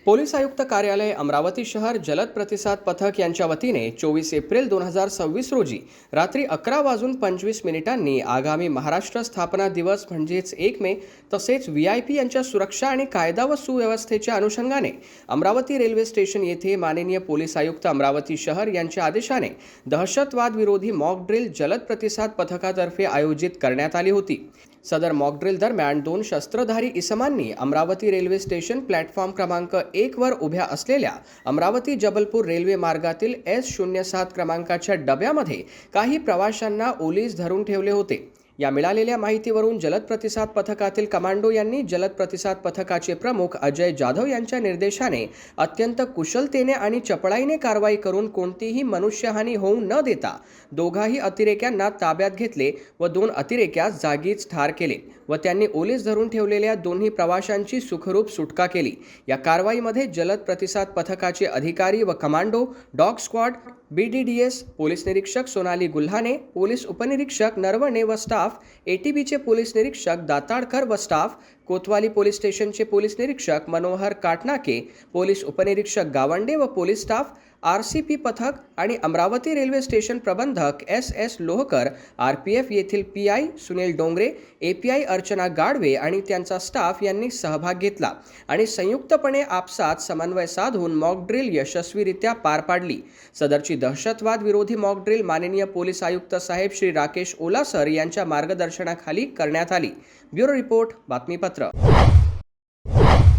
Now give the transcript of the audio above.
Police आयुक्त कार्यालय अमरावती शहर जलद प्रतिसाद पथक यांच्या वतीने 24 एप्रिल 2026 रोजी रात्री 11:25 आगामी महाराष्ट्र स्थापना दिवस म्हणजेच 1 मे तसेच VIP यांच्या सुरक्षा आणि कायदा व सुव्यवस्थेच्या अनुषंगाने अमरावती रेल्वे स्टेशन येथे माननीय पोलीस आयुक्त अमरावती शहर यांच्या आदेशाने दहशतवाद विरोधी मॉक ड्रिल जलद प्रतिसाद पथकातर्फे आयोजित करण्यात आली होती। सदर मॉक ड्रिल दरम्यान 2 शस्त्रधारी इसमांनी अमरावती रेल्वे स्टेशन प्लॅटफॉर्म क्रमांक 1 वर उभ्या असलेल्या अमरावती जबलपूर रेल्वे मार्गातील S07 क्रमांकाच्या डब्यामध्ये काही प्रवाशांना ओलीस धरून ठेवले होते। या मिळालेल्या माहितीवरून जलद प्रतिसाद पथकातील कमांडो यांनी जलद प्रतिसाद पथकाचे प्रमुख अजय जाधव यांच्या निर्देशाने अत्यंत कुशलतेने आणि चपळाईने कारवाई करून कोणतीही मनुष्यहानी होऊ न देता दोघाही अतिरेक्यांना ताब्यात घेतले व 2 अतिरेक्यास जागीच ठार केले व त्यांनी ओलीस धरून ठेवलेल्या दोन्ही प्रवाशांची सुखरूप सुटका केली। या कारवाईमध्ये जलद प्रतिसाद पथकाचे अधिकारी व commando, dog squad, BDDS, police निरीक्षक सोनाली गुल्हाने, पोलीस उपनिरीक्षक नरवणे व स्टाफ, ATBचे पोलीस निरीक्षक दाताडकर व स्टाफ, कोतवाली पोलीस स्टेशनचे पोलीस निरीक्षक मनोहर काटनाके, पोलीस उपनिरीक्षक गावंडे व पोलीस स्टाफ, RCP पथक आणि अमरावती रेल्वे स्टेशन प्रबंधक SS लोहकर, RPF येथील PI सुनील डोंगरे, API अर्चना गाडवे आणि त्यांचा स्टाफ यांनी सहभाग घेतला आणि संयुक्तपणे आपसात समन्वय साधून मॉक ड्रिल यशस्वीरित्या पार पाडली। सदरची दहशतवाद विरोधी मॉक ड्रिल माननीय पोलीस आयुक्त साहेब श्री राकेश ओलासर यांच्या मार्गदर्शनाखाली करण्यात आली। ब्युरो रिपोर्ट, बातमीपत्र।